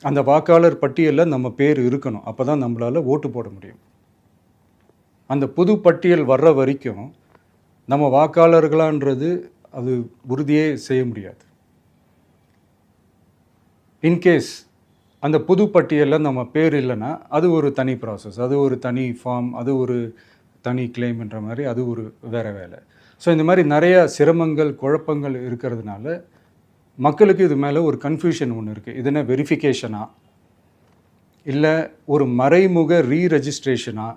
அந்த வாக்காளர் பட்டியலில் நம்ம பேர் இருக்கணும். அப்போ தான் நம்மளால் ஓட்டு போட முடியும். அந்த புது பட்டியல் வர்ற வரைக்கும் நம்ம வாக்காளர்களான்றது அது உறுதியே செய்ய முடியாது. இன்கேஸ் அந்த புது பட்டியலில் நம்ம பேர் இல்லைன்னா அது ஒரு தனி ப்ராசஸ், அது ஒரு தனி ஃபார்ம், அது ஒரு தனி கிளைம்ன்ற மாதிரி அது ஒரு வேறு வேலை. ஸோ இந்த மாதிரி நிறைய சிரமங்கள் குழப்பங்கள் இருக்கிறதுனால மக்களுக்கு இது மேலே ஒரு கன்ஃபியூஷன் ஒன்று இருக்குது. இது என்ன வெரிஃபிகேஷனா இல்லை ஒரு மறைமுக ரீரெஜிஸ்ட்ரேஷனா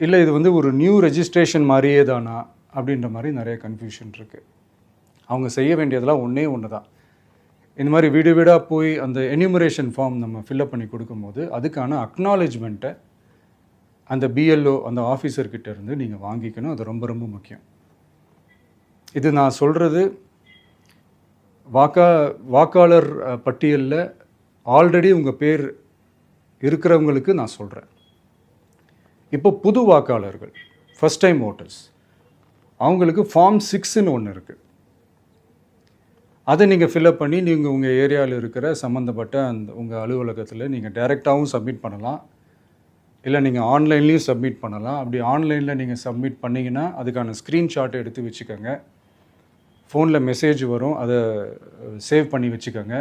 இல்லை இது வந்து ஒரு நியூ ரெஜிஸ்ட்ரேஷன் மாதிரியே தானா அப்படின்ற மாதிரி நிறைய கன்ஃபியூஷன் இருக்குது. அவங்க செய்ய வேண்டியதெல்லாம் ஒன்றே ஒன்று தான். இந்த மாதிரி வீடு வீடாக போய் அந்த என்யூமரேஷன் ஃபார்ம் நம்ம ஃபில்அப் பண்ணி கொடுக்கும்போது அதுக்கான அக்னாலேஜ்மெண்ட்டை அந்த பிஎல்ஓ அந்த ஆஃபீஸர்கிட்ட இருந்து நீங்கள் வாங்கிக்கணும். அது ரொம்ப ரொம்ப முக்கியம். இது நான் சொல்கிறது வாக்காளர் பட்டியலில் ஆல்ரெடி உங்கள் பேர் இருக்கிறவங்களுக்கு நான் சொல்கிறேன். இப்போ புது வாக்காளர்கள், ஃபஸ்ட் டைம் ஓட்டர்ஸ், அவங்களுக்கு ஃபார்ம் 6ன்னு ஒன்று இருக்குது. அதை நீங்கள் ஃபில்அப் பண்ணி நீங்கள் உங்கள் ஏரியாவில் இருக்கிற சம்மந்தப்பட்ட அந்த உங்கள் அலுவலகத்தில் நீங்கள் டைரெக்டாகவும் சப்மிட் பண்ணலாம், இல்லை நீங்கள் ஆன்லைன்லேயும் சப்மிட் பண்ணலாம். அப்படி ஆன்லைனில் நீங்கள் சப்மிட் பண்ணிங்கன்னா அதுக்கான ஸ்க்ரீன்ஷாட் எடுத்து வச்சுக்கோங்க. ஃபோனில் மெசேஜ் வரும், அதை சேவ் பண்ணி வச்சுக்கோங்க.